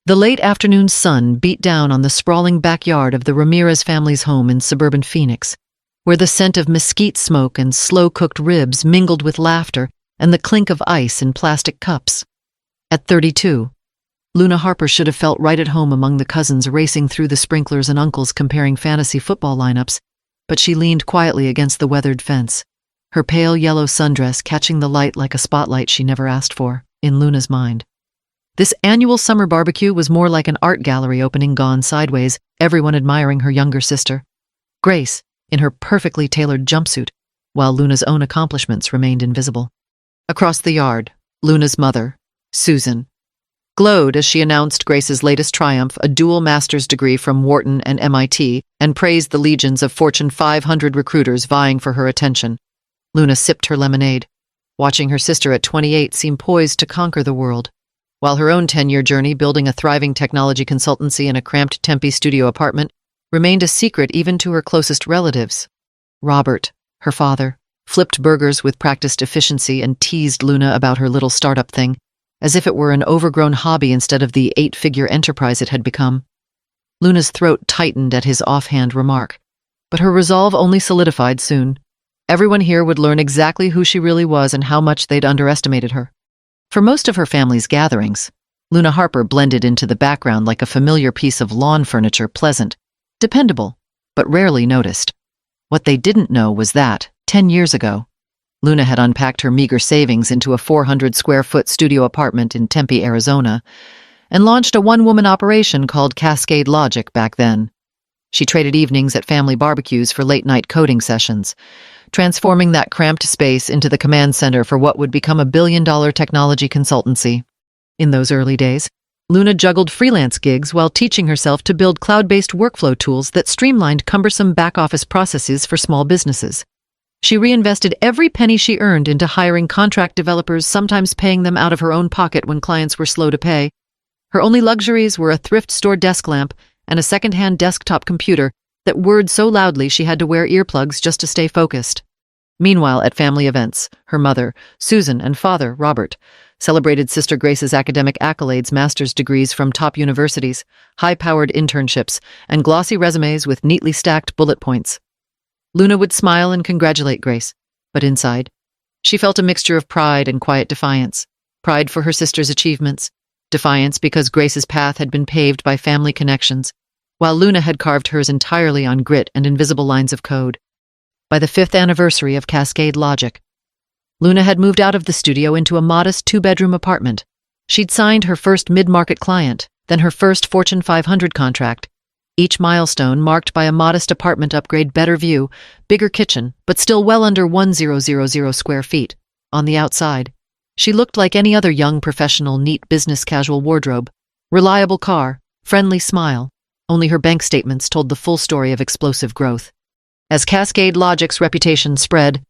The late afternoon sun beat down on the sprawling backyard of the Ramirez family's home in suburban Phoenix, where the scent of mesquite smoke and slow-cooked ribs mingled with laughter and the clink of ice in plastic cups. At 32, Luna Harper should have felt right at home among the cousins racing through the sprinklers and uncles comparing fantasy football lineups, but she leaned quietly against the weathered fence, her pale yellow sundress catching the light like a spotlight she never asked for, in Luna's mind. This annual summer barbecue was more like an art gallery opening gone sideways, everyone admiring her younger sister, Grace, in her perfectly tailored jumpsuit, while Luna's own accomplishments remained invisible. Across the yard, Luna's mother, Susan, glowed as she announced Grace's latest triumph, a dual master's degree from Wharton and MIT, and praised the legions of Fortune 500 recruiters vying for her attention. Luna sipped her lemonade, watching her sister at 28 seem poised to conquer the world, while her own 10-year journey building a thriving technology consultancy in a cramped Tempe studio apartment remained a secret even to her closest relatives. Robert, her father, flipped burgers with practiced efficiency and teased Luna about her little startup thing, as if it were an overgrown hobby instead of the 8-figure enterprise it had become. Luna's throat tightened at his offhand remark, but her resolve only solidified soon. Everyone here would learn exactly who she really was and how much they'd underestimated her. For most of her family's gatherings, Luna Harper blended into the background like a familiar piece of lawn furniture, pleasant, dependable, but rarely noticed. What they didn't know was that, 10 years ago, Luna had unpacked her meager savings into a 400-square-foot studio apartment in Tempe, Arizona, and launched a one-woman operation called Cascade Logic back then. She traded evenings at family barbecues for late-night coding sessions, transforming that cramped space into the command center for what would become a billion-dollar technology consultancy. In those early days, Luna juggled freelance gigs while teaching herself to build cloud-based workflow tools that streamlined cumbersome back-office processes for small businesses. She reinvested every penny she earned into hiring contract developers, sometimes paying them out of her own pocket when clients were slow to pay. Her only luxuries were a thrift store desk lamp and a second-hand desktop computer that whirred so loudly she had to wear earplugs just to stay focused. Meanwhile, at family events, her mother, Susan, and father, Robert, celebrated Sister Grace's academic accolades, master's degrees from top universities, high-powered internships, and glossy resumes with neatly stacked bullet points. Luna would smile and congratulate Grace, but inside, she felt a mixture of pride and quiet defiance. Pride for her sister's achievements, defiance because Grace's path had been paved by family connections, while Luna had carved hers entirely on grit and invisible lines of code. By the 5th anniversary of Cascade Logic, Luna had moved out of the studio into a modest 2-bedroom apartment. She'd signed her first mid-market client, then her first Fortune 500 contract, each milestone marked by a modest apartment upgrade, better view, bigger kitchen, but still well under 1,000 square feet. On the outside, she looked like any other young professional, neat business casual wardrobe, reliable car, friendly smile. Only her bank statements told the full story of explosive growth. As Cascade Logic's reputation spread,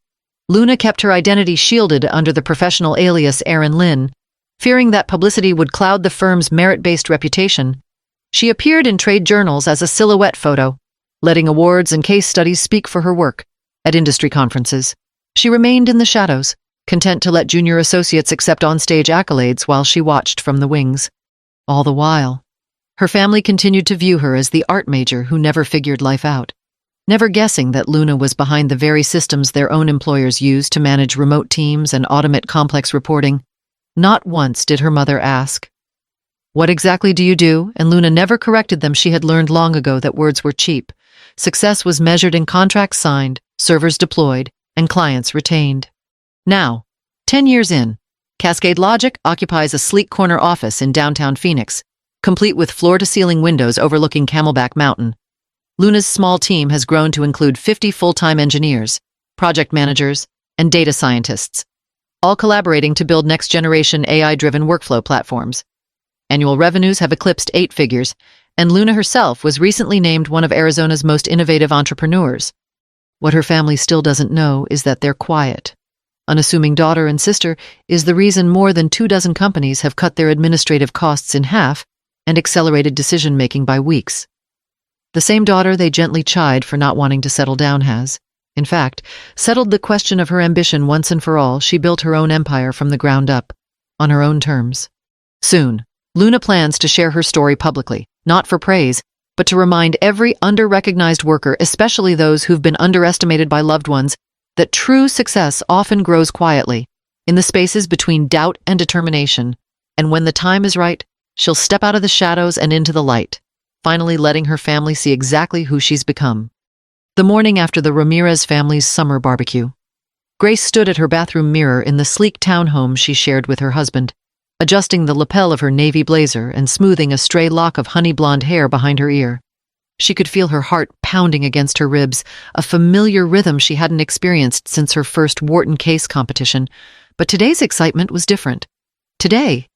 Luna kept her identity shielded under the professional alias Erin Lynn, fearing that publicity would cloud the firm's merit-based reputation. She appeared in trade journals as a silhouette photo, letting awards and case studies speak for her work. At industry conferences, she remained in the shadows, content to let junior associates accept on-stage accolades while she watched from the wings. All the while, her family continued to view her as the art major who never figured life out, never guessing that Luna was behind the very systems their own employers used to manage remote teams and automate complex reporting. Not once did her mother ask, "What exactly do you do?" And Luna never corrected them. She had learned long ago that words were cheap. Success was measured in contracts signed, servers deployed, and clients retained. Now, 10 years in, Cascade Logic occupies a sleek corner office in downtown Phoenix, complete with floor-to-ceiling windows overlooking Camelback Mountain. Luna's small team has grown to include 50 full-time engineers, project managers, and data scientists, all collaborating to build next-generation AI-driven workflow platforms. Annual revenues have eclipsed 8 figures, and Luna herself was recently named one of Arizona's most innovative entrepreneurs. What her family still doesn't know is that their quiet, unassuming daughter and sister is the reason more than 24 companies have cut their administrative costs in half and accelerated decision-making by weeks. The same daughter they gently chide for not wanting to settle down has, in fact, settled the question of her ambition once and for all. She built her own empire from the ground up, on her own terms. Soon, Luna plans to share her story publicly, not for praise, but to remind every under-recognized worker, especially those who've been underestimated by loved ones, that true success often grows quietly, in the spaces between doubt and determination, and when the time is right, she'll step out of the shadows and into the light, finally letting her family see exactly who she's become. The morning after the Ramirez family's summer barbecue, Grace stood at her bathroom mirror in the sleek townhome she shared with her husband, adjusting the lapel of her navy blazer and smoothing a stray lock of honey blonde hair behind her ear. She could feel her heart pounding against her ribs, a familiar rhythm she hadn't experienced since her first Wharton case competition, but today's excitement was different. Today,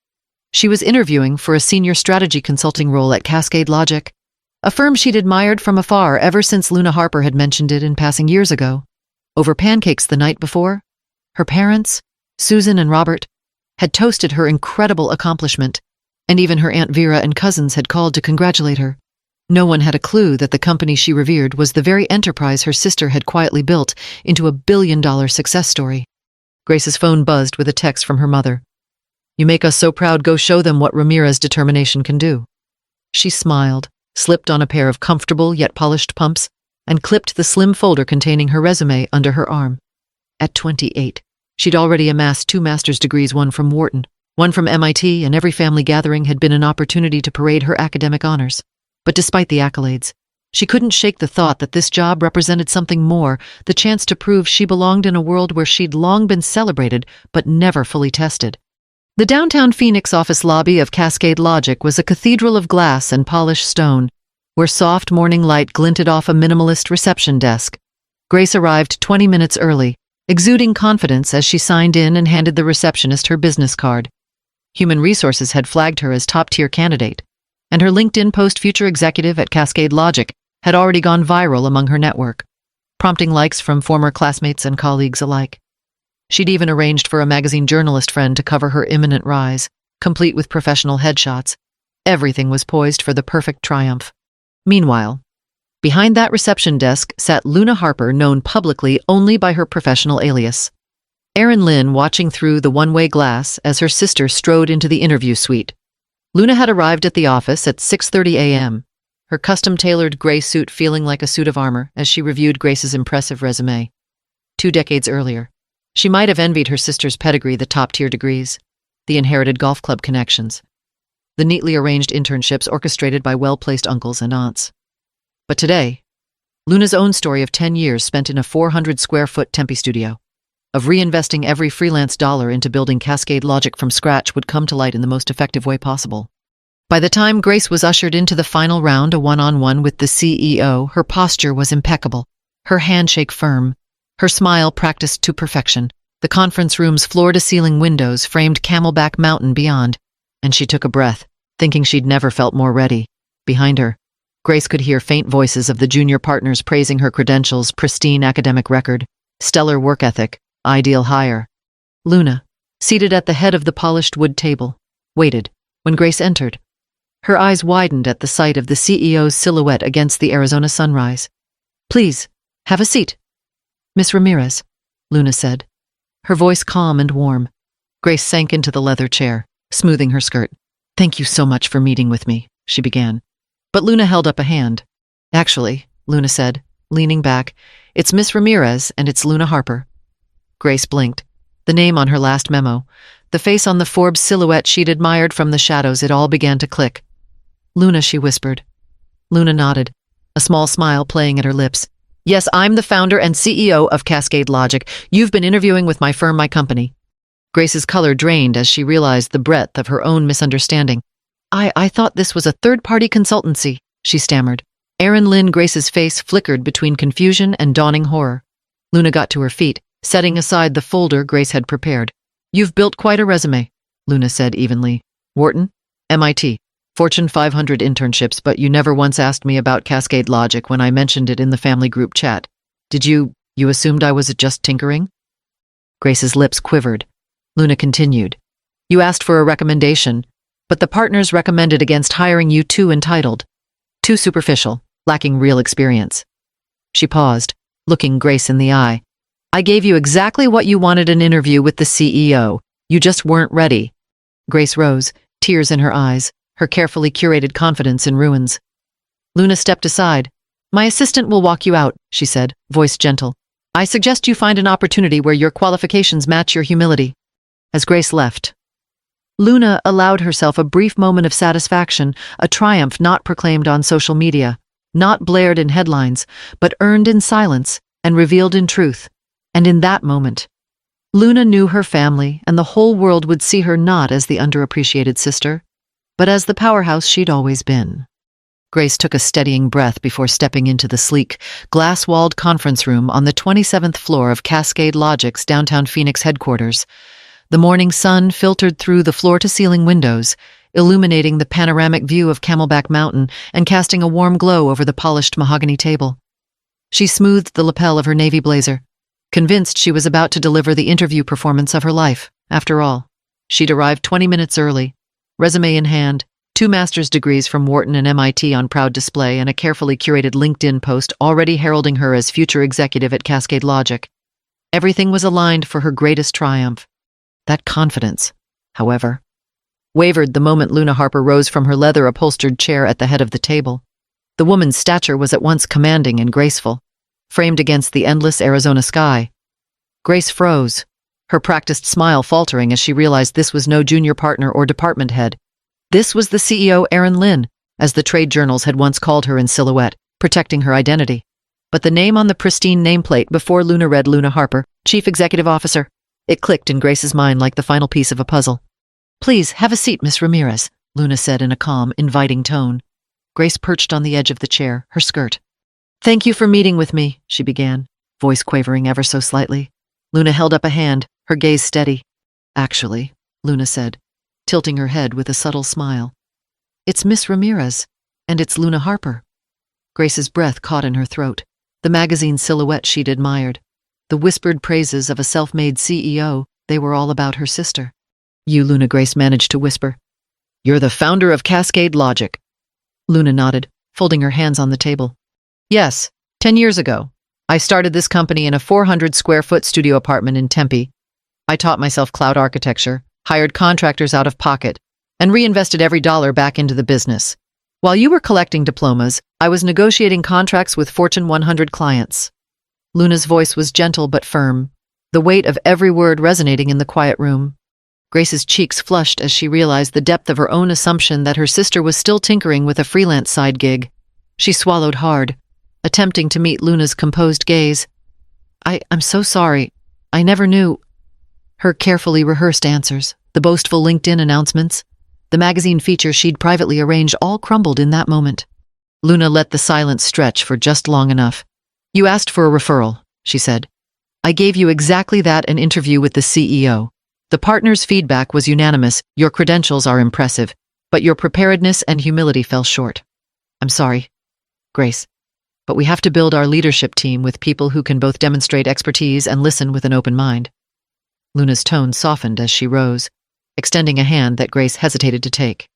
she was interviewing for a senior strategy consulting role at Cascade Logic, a firm she'd admired from afar ever since Luna Harper had mentioned it in passing years ago. Over pancakes the night before, her parents, Susan and Robert, had toasted her incredible accomplishment, and even her Aunt Vera and cousins had called to congratulate her. No one had a clue that the company she revered was the very enterprise her sister had quietly built into a billion-dollar success story. Grace's phone buzzed with a text from her mother. "You make us so proud, go show them what Ramirez determination can do." She smiled, slipped on a pair of comfortable yet polished pumps, and clipped the slim folder containing her resume under her arm. At 28, she'd already amassed 2 master's degrees, one from Wharton, one from MIT, and every family gathering had been an opportunity to parade her academic honors. But despite the accolades, she couldn't shake the thought that this job represented something more, the chance to prove she belonged in a world where she'd long been celebrated but never fully tested. The downtown Phoenix office lobby of Cascade Logic was a cathedral of glass and polished stone, where soft morning light glinted off a minimalist reception desk. Grace arrived 20 minutes early, exuding confidence as she signed in and handed the receptionist her business card. Human Resources had flagged her as top-tier candidate, and her LinkedIn post future executive at Cascade Logic had already gone viral among her network, prompting likes from former classmates and colleagues alike. She'd even arranged for a magazine journalist friend to cover her imminent rise, complete with professional headshots. Everything was poised for the perfect triumph. Meanwhile, behind that reception desk sat Luna Harper, known publicly only by her professional alias. Erin Lynn watching through the one-way glass as her sister strode into the interview suite. Luna had arrived at the office at 6:30 a.m., her custom-tailored gray suit feeling like a suit of armor as she reviewed Grace's impressive resume. 2 decades earlier, she might have envied her sister's pedigree, the top-tier degrees, the inherited golf club connections, the neatly arranged internships orchestrated by well-placed uncles and aunts. But today, Luna's own story of 10 years spent in a 400-square-foot Tempe studio, of reinvesting every freelance dollar into building Cascade Logic from scratch, would come to light in the most effective way possible. By the time Grace was ushered into the final round, a one-on-one with the CEO, her posture was impeccable, her handshake firm, her smile practiced to perfection. The conference room's floor-to-ceiling windows framed Camelback Mountain beyond, and she took a breath, thinking she'd never felt more ready. Behind her, Grace could hear faint voices of the junior partners praising her credentials, pristine academic record, stellar work ethic, ideal hire. Luna, seated at the head of the polished wood table, waited when Grace entered. Her eyes widened at the sight of the CEO's silhouette against the Arizona sunrise. "Please, have a seat, Miss Ramirez," Luna said, her voice calm and warm. Grace sank into the leather chair, smoothing her skirt. "Thank you so much for meeting with me," she began. But Luna held up a hand. "Actually," Luna said, leaning back, "it's Miss Ramirez and it's Luna Harper." Grace blinked. The name on her last memo, the face on the Forbes silhouette she'd admired from the shadows, it all began to click. "Luna," she whispered. Luna nodded, a small smile playing at her lips. "Yes, I'm the founder and CEO of Cascade Logic. You've been interviewing with my firm, my company." Grace's color drained as she realized the breadth of her own misunderstanding. I thought this was a third-party consultancy," she stammered. Erin Lynn, Grace's face flickered between confusion and dawning horror. Luna got to her feet, setting aside the folder Grace had prepared. "You've built quite a resume," Luna said evenly. "Wharton, MIT, Fortune 500 internships, but you never once asked me about Cascade Logic when I mentioned it in the family group chat. Did you assumed I was just tinkering?" Grace's lips quivered. Luna continued. "You asked for a recommendation, but the partners recommended against hiring you. Too entitled, too superficial, lacking real experience." She paused, looking Grace in the eye. "I gave you exactly what you wanted, an interview with the CEO. You just weren't ready." Grace rose, tears in her eyes, her carefully curated confidence in ruins. Luna stepped aside. "My assistant will walk you out," she said, voice gentle. "I suggest you find an opportunity where your qualifications match your humility." As Grace left, Luna allowed herself a brief moment of satisfaction, a triumph not proclaimed on social media, not blared in headlines, but earned in silence and revealed in truth. And in that moment, Luna knew her family and the whole world would see her not as the underappreciated sister, but as the powerhouse she'd always been. Grace took a steadying breath before stepping into the sleek, glass-walled conference room on the 27th floor of Cascade Logic's downtown Phoenix headquarters. The morning sun filtered through the floor-to-ceiling windows, illuminating the panoramic view of Camelback Mountain and casting a warm glow over the polished mahogany table. She smoothed the lapel of her navy blazer, convinced she was about to deliver the interview performance of her life. After all, she'd arrived 20 minutes early, resume in hand, 2 master's degrees from Wharton and MIT on proud display, and a carefully curated LinkedIn post already heralding her as future executive at Cascade Logic. Everything was aligned for her greatest triumph. That confidence, however, wavered the moment Luna Harper rose from her leather-upholstered chair at the head of the table. The woman's stature was at once commanding and graceful, framed against the endless Arizona sky. Grace froze, her practiced smile faltering as she realized this was no junior partner or department head. This was the CEO Erin Lynn, as the trade journals had once called her in silhouette, protecting her identity. But the name on the pristine nameplate before Luna read Luna Harper, Chief Executive Officer. It clicked in Grace's mind like the final piece of a puzzle. "Please, have a seat, Miss Ramirez," Luna said in a calm, inviting tone. Grace perched on the edge of the chair, her skirt. "Thank you for meeting with me," she began, voice quavering ever so slightly. Luna held up a hand, her gaze steady. "Actually," Luna said, tilting her head with a subtle smile, "it's Miss Ramirez, and it's Luna Harper." Grace's breath caught in her throat, the magazine silhouette she'd admired. The whispered praises of a self-made CEO, they were all about her sister. "You," Luna, Grace managed to whisper. "You're the founder of Cascade Logic." Luna nodded, folding her hands on the table. "Yes, 10 years ago. I started this company in a 400-square-foot studio apartment in Tempe. I taught myself cloud architecture, hired contractors out of pocket, and reinvested every dollar back into the business. While you were collecting diplomas, I was negotiating contracts with Fortune 100 clients." Luna's voice was gentle but firm, the weight of every word resonating in the quiet room. Grace's cheeks flushed as she realized the depth of her own assumption that her sister was still tinkering with a freelance side gig. She swallowed hard, attempting to meet Luna's composed gaze. I'm so sorry. I never knew." Her carefully rehearsed answers, the boastful LinkedIn announcements, the magazine feature she'd privately arranged all crumbled in that moment. Luna let the silence stretch for just long enough. "You asked for a referral," she said. "I gave you exactly that, an interview with the CEO. The partner's feedback was unanimous. Your credentials are impressive, but your preparedness and humility fell short. I'm sorry, Grace, but we have to build our leadership team with people who can both demonstrate expertise and listen with an open mind." Luna's tone softened as she rose, extending a hand that Grace hesitated to take.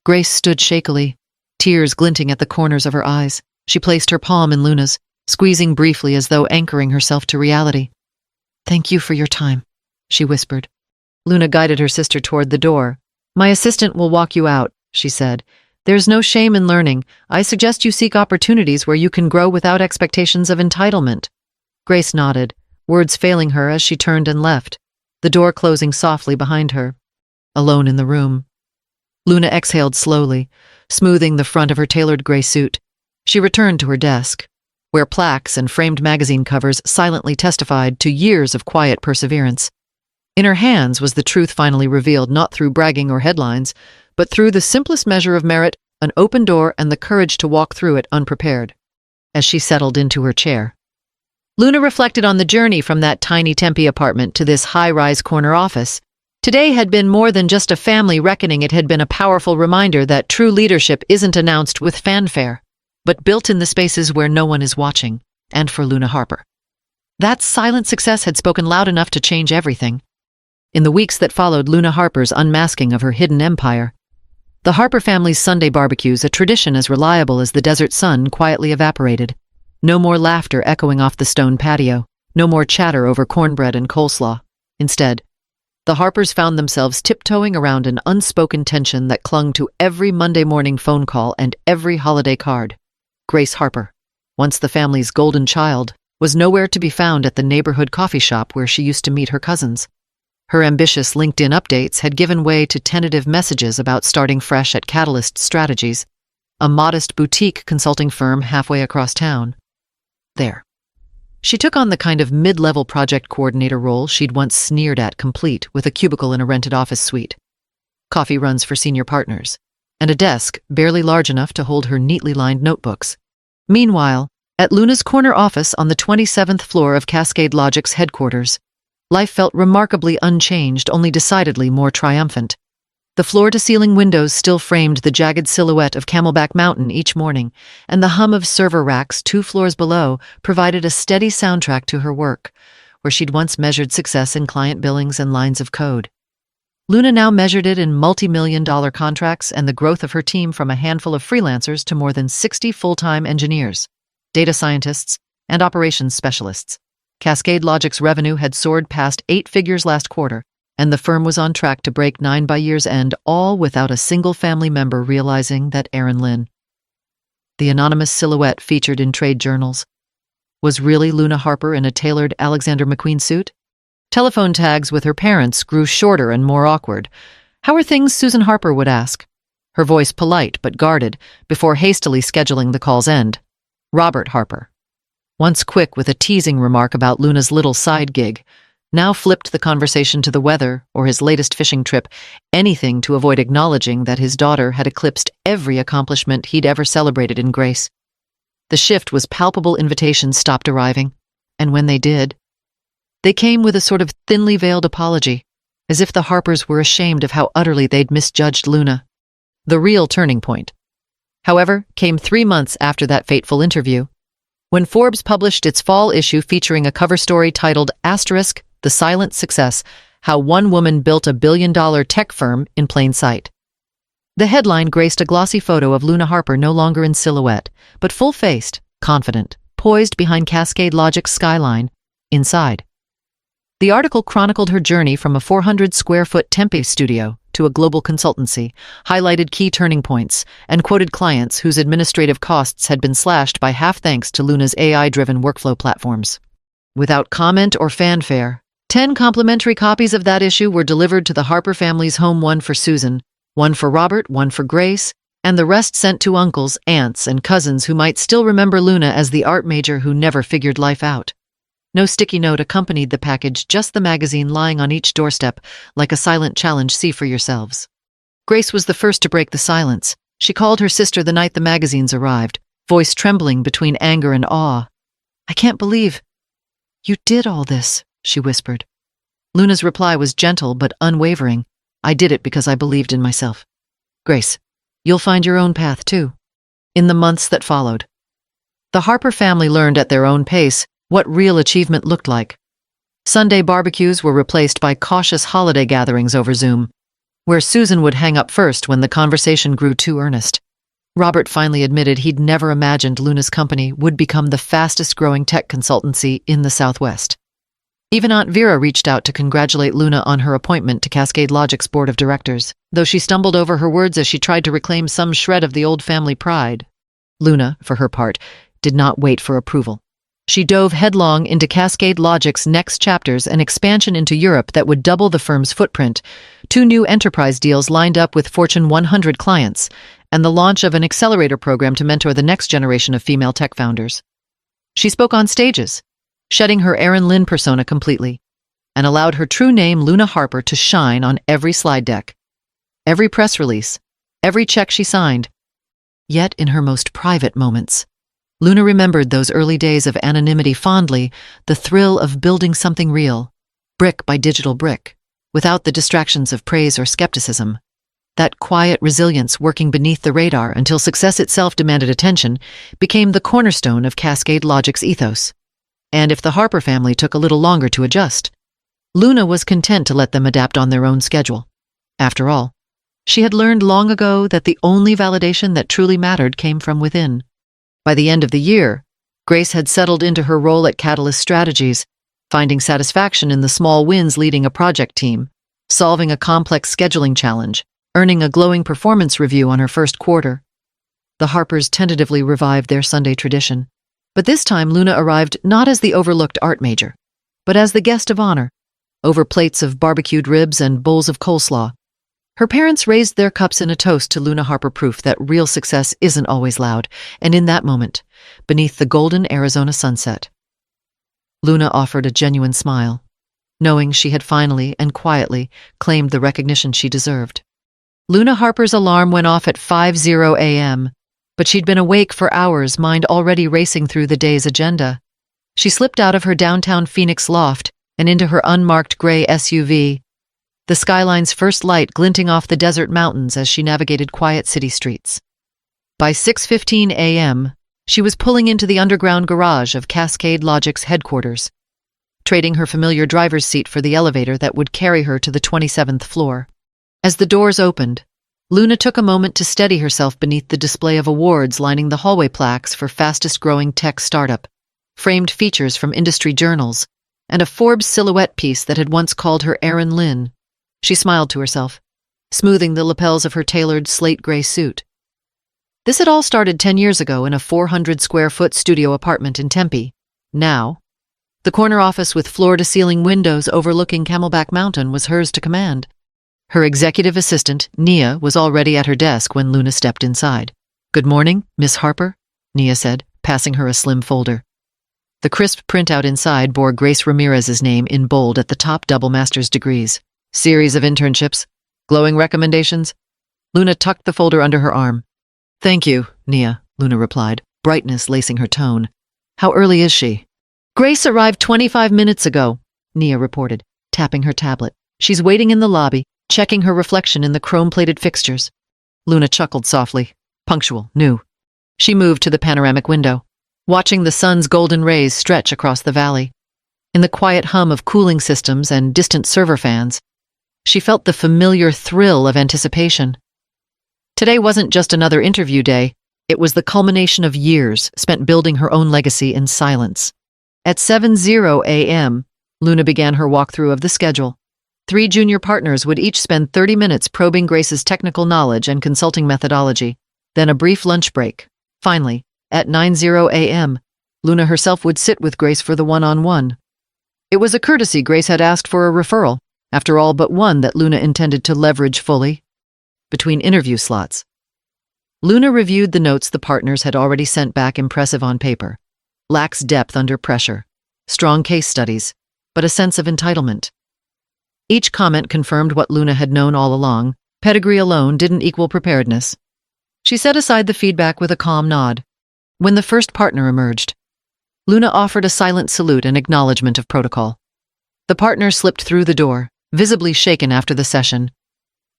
Grace stood shakily, tears glinting at the corners of her eyes. She placed her palm in Luna's, squeezing briefly as though anchoring herself to reality. "Thank you for your time," she whispered. Luna guided her sister toward the door. "My assistant will walk you out," she said. "There's no shame in learning. I suggest you seek opportunities where you can grow without expectations of entitlement." Grace nodded, words failing her as she turned and left, the door closing softly behind her. Alone in the room, Luna exhaled slowly, smoothing the front of her tailored gray suit. She returned to her desk, where plaques and framed magazine covers silently testified to years of quiet perseverance. In her hands was the truth finally revealed, not through bragging or headlines, but through the simplest measure of merit, an open door and the courage to walk through it unprepared. As she settled into her chair, Luna reflected on the journey from that tiny Tempe apartment to this high-rise corner office. Today had been more than just a family reckoning. It had been a powerful reminder that true leadership isn't announced with fanfare, but built in the spaces where no one is watching. And for Luna Harper, that silent success had spoken loud enough to change everything. In the weeks that followed Luna Harper's unmasking of her hidden empire, the Harper family's Sunday barbecues, a tradition as reliable as the desert sun, quietly evaporated. No more laughter echoing off the stone patio, no more chatter over cornbread and coleslaw. Instead, The Harpers found themselves tiptoeing around an unspoken tension that clung to every Monday morning phone call and every holiday card. Grace Harper, once the family's golden child, was nowhere to be found at the neighborhood coffee shop where she used to meet her cousins. Her ambitious LinkedIn updates had given way to tentative messages about starting fresh at Catalyst Strategies, a modest boutique consulting firm halfway across town. There. She took on the kind of mid-level project coordinator role she'd once sneered at, complete with a cubicle in a rented office suite, coffee runs for senior partners, and a desk barely large enough to hold her neatly lined notebooks. Meanwhile, at Luna's corner office on the 27th floor of Cascade Logic's headquarters, life felt remarkably unchanged, only decidedly more triumphant. The floor-to-ceiling windows still framed the jagged silhouette of Camelback Mountain each morning, and the hum of server racks 2 floors below provided a steady soundtrack to her work, where she'd once measured success in client billings and lines of code. Luna now measured it in multi-million-dollar contracts and the growth of her team from a handful of freelancers to more than 60 full-time engineers, data scientists, and operations specialists. Cascade Logic's revenue had soared past 8 figures last quarter, and the firm was on track to break 9 by year's end, all without a single family member realizing that Erin Lynn, the anonymous silhouette featured in trade journals, was really Luna Harper in a tailored Alexander McQueen suit. Telephone tags with her parents grew shorter and more awkward. "How are things?" Susan Harper would ask, her voice polite but guarded, before hastily scheduling the call's end. Robert Harper, once quick with a teasing remark about Luna's little side gig, now flipped the conversation to the weather or his latest fishing trip, anything to avoid acknowledging that his daughter had eclipsed every accomplishment he'd ever celebrated in Grace. The shift was palpable. Invitations stopped arriving, and when they did, they came with a sort of thinly veiled apology, as if the Harpers were ashamed of how utterly they'd misjudged Luna. The real turning point, however, came 3 months after that fateful interview, when Forbes published its fall issue featuring a cover story titled ***, The Silent Success, How One Woman Built a Billion-Dollar Tech Firm in Plain Sight." The headline graced a glossy photo of Luna Harper no longer in silhouette, but full-faced, confident, poised behind Cascade Logic's skyline, inside. The article chronicled her journey from a 400-square-foot Tempe studio to a global consultancy, highlighted key turning points, and quoted clients whose administrative costs had been slashed by half thanks to Luna's AI-driven workflow platforms. Without comment or fanfare, 10 complimentary copies of that issue were delivered to the Harper family's home, 1 for Susan, 1 for Robert, 1 for Grace, and the rest sent to uncles, aunts, and cousins who might still remember Luna as the art major who never figured life out. No sticky note accompanied the package, just the magazine lying on each doorstep, like a silent challenge. See for yourselves. Grace was the first to break the silence. She called her sister the night the magazines arrived, voice trembling between anger and awe. "I can't believe you did all this," she whispered. Luna's reply was gentle but unwavering. "I did it because I believed in myself. Grace, you'll find your own path too." In the months that followed, the Harper family learned at their own pace what real achievement looked like. Sunday barbecues were replaced by cautious holiday gatherings over Zoom, where Susan would hang up first when the conversation grew too earnest. Robert finally admitted he'd never imagined Luna's company would become the fastest-growing tech consultancy in the Southwest. Even Aunt Vera reached out to congratulate Luna on her appointment to Cascade Logic's board of directors, though she stumbled over her words as she tried to reclaim some shred of the old family pride. Luna, for her part, did not wait for approval. She dove headlong into Cascade Logic's next chapters, an expansion into Europe that would double the firm's footprint, 2 new enterprise deals lined up with Fortune 100 clients, and the launch of an accelerator program to mentor the next generation of female tech founders. She spoke on stages, shedding her Erin Lynn persona completely, and allowed her true name, Luna Harper, to shine on every slide deck, every press release, every check she signed. Yet in her most private moments, Luna remembered those early days of anonymity fondly, the thrill of building something real, brick by digital brick, without the distractions of praise or skepticism. That quiet resilience working beneath the radar until success itself demanded attention became the cornerstone of Cascade Logic's ethos. And if the Harper family took a little longer to adjust, Luna was content to let them adapt on their own schedule. After all, she had learned long ago that the only validation that truly mattered came from within. By the end of the year, Grace had settled into her role at Catalyst Strategies, finding satisfaction in the small wins leading a project team, solving a complex scheduling challenge, earning a glowing performance review on her first quarter. The Harpers tentatively revived their Sunday tradition, but this time Luna arrived not as the overlooked art major, but as the guest of honor, over plates of barbecued ribs and bowls of coleslaw. Her parents raised their cups in a toast to Luna Harper, proof that real success isn't always loud, and in that moment, beneath the golden Arizona sunset, Luna offered a genuine smile, knowing she had finally and quietly claimed the recognition she deserved. Luna Harper's alarm went off at 5:00 a.m., but she'd been awake for hours, mind already racing through the day's agenda. She slipped out of her downtown Phoenix loft and into her unmarked gray SUV, the skyline's first light glinting off the desert mountains as she navigated quiet city streets. By 6:15 a.m., she was pulling into the underground garage of Cascade Logic's headquarters, trading her familiar driver's seat for the elevator that would carry her to the 27th floor. As the doors opened, Luna took a moment to steady herself beneath the display of awards lining the hallway plaques for fastest-growing tech startup, framed features from industry journals, and a Forbes silhouette piece that had once called her Erin Lynn. She smiled to herself, smoothing the lapels of her tailored slate-gray suit. This had all started 10 years ago in a 400-square-foot studio apartment in Tempe. Now, the corner office with floor-to-ceiling windows overlooking Camelback Mountain was hers to command. Her executive assistant, Nia, was already at her desk when Luna stepped inside. "Good morning, Miss Harper," Nia said, passing her a slim folder. The crisp printout inside bore Grace Ramirez's name in bold at the top, double master's degrees, series of internships, glowing recommendations. Luna tucked the folder under her arm. "Thank you, Nia," Luna replied, brightness lacing her tone. "How early is she?" "Grace arrived 25 minutes ago," Nia reported, tapping her tablet. "She's waiting in the lobby, checking her reflection in the chrome-plated fixtures." Luna chuckled softly. Punctual, new. She moved to the panoramic window, watching the sun's golden rays stretch across the valley. In the quiet hum of cooling systems and distant server fans, she felt the familiar thrill of anticipation. Today wasn't just another interview day, it was the culmination of years spent building her own legacy in silence. At 7:00 a.m., Luna began her walkthrough of the schedule. 3 junior partners would each spend 30 minutes probing Grace's technical knowledge and consulting methodology, then a brief lunch break. Finally, at 9:00 a.m., Luna herself would sit with Grace for the one-on-one. It was a courtesy. Grace had asked for a referral, after all but one that Luna intended to leverage fully. Between interview slots, Luna reviewed the notes the partners had already sent back, impressive on paper. Lacks depth under pressure. Strong case studies, but a sense of entitlement. Each comment confirmed what Luna had known all along: pedigree alone didn't equal preparedness. She set aside the feedback with a calm nod. When the first partner emerged, Luna offered a silent salute and acknowledgement of protocol. The partner slipped through the door, visibly shaken after the session.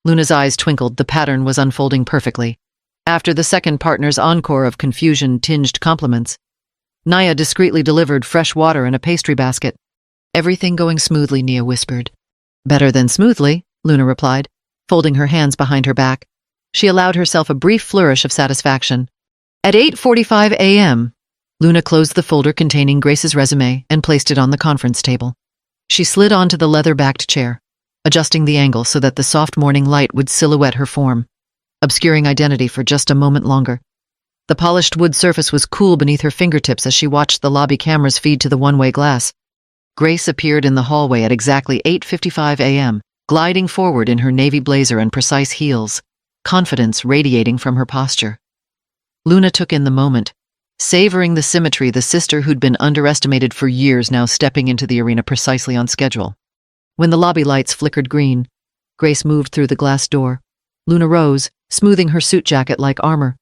Luna's eyes twinkled. The pattern was unfolding perfectly. After the second partner's encore of confusion-tinged compliments, Nia discreetly delivered fresh water and a pastry basket. "Everything going smoothly," Nia whispered. "Better than smoothly," Luna replied, folding her hands behind her back. She allowed herself a brief flourish of satisfaction. At 8:45 a.m., Luna closed the folder containing Grace's resume and placed it on the conference table. She slid onto the leather-backed chair, adjusting the angle so that the soft morning light would silhouette her form, obscuring identity for just a moment longer. The polished wood surface was cool beneath her fingertips as she watched the lobby cameras feed to the one-way glass. Grace appeared in the hallway at exactly 8:55 a.m., gliding forward in her navy blazer and precise heels, confidence radiating from her posture. Luna took in the moment, savoring the symmetry, the sister who'd been underestimated for years now stepping into the arena precisely on schedule. When the lobby lights flickered green, Grace moved through the glass door. Luna rose, smoothing her suit jacket like armor.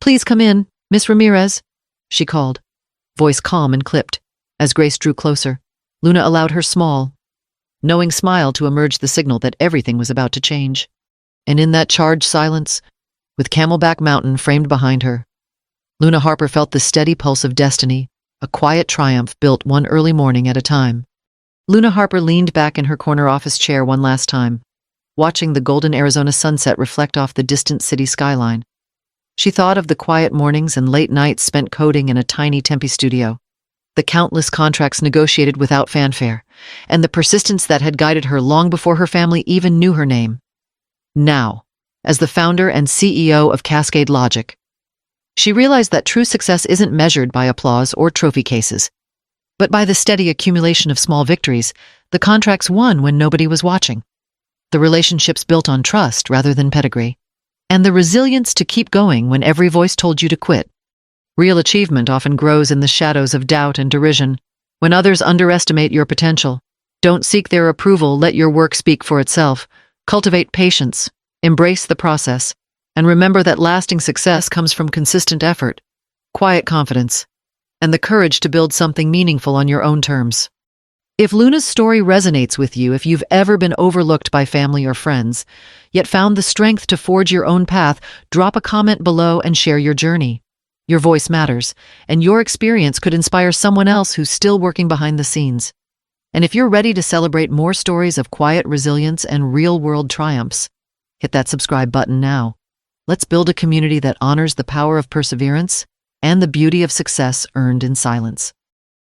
"Please come in, Miss Ramirez," she called, voice calm and clipped. As Grace drew closer, Luna allowed her small, knowing smile to emerge, the signal that everything was about to change. And in that charged silence, with Camelback Mountain framed behind her, Luna Harper felt the steady pulse of destiny, a quiet triumph built one early morning at a time. Luna Harper leaned back in her corner office chair one last time, watching the golden Arizona sunset reflect off the distant city skyline. She thought of the quiet mornings and late nights spent coding in a tiny Tempe studio, the countless contracts negotiated without fanfare, and the persistence that had guided her long before her family even knew her name. Now, as the founder and CEO of Cascade Logic, she realized that true success isn't measured by applause or trophy cases, but by the steady accumulation of small victories, the contracts won when nobody was watching, the relationships built on trust rather than pedigree, and the resilience to keep going when every voice told you to quit. Real achievement often grows in the shadows of doubt and derision. When others underestimate your potential, don't seek their approval, let your work speak for itself. Cultivate patience, embrace the process, and remember that lasting success comes from consistent effort, quiet confidence, and the courage to build something meaningful on your own terms. If Luna's story resonates with you, if you've ever been overlooked by family or friends, yet found the strength to forge your own path, drop a comment below and share your journey. Your voice matters, and your experience could inspire someone else who's still working behind the scenes. And if you're ready to celebrate more stories of quiet resilience and real-world triumphs, hit that subscribe button now. Let's build a community that honors the power of perseverance and the beauty of success earned in silence.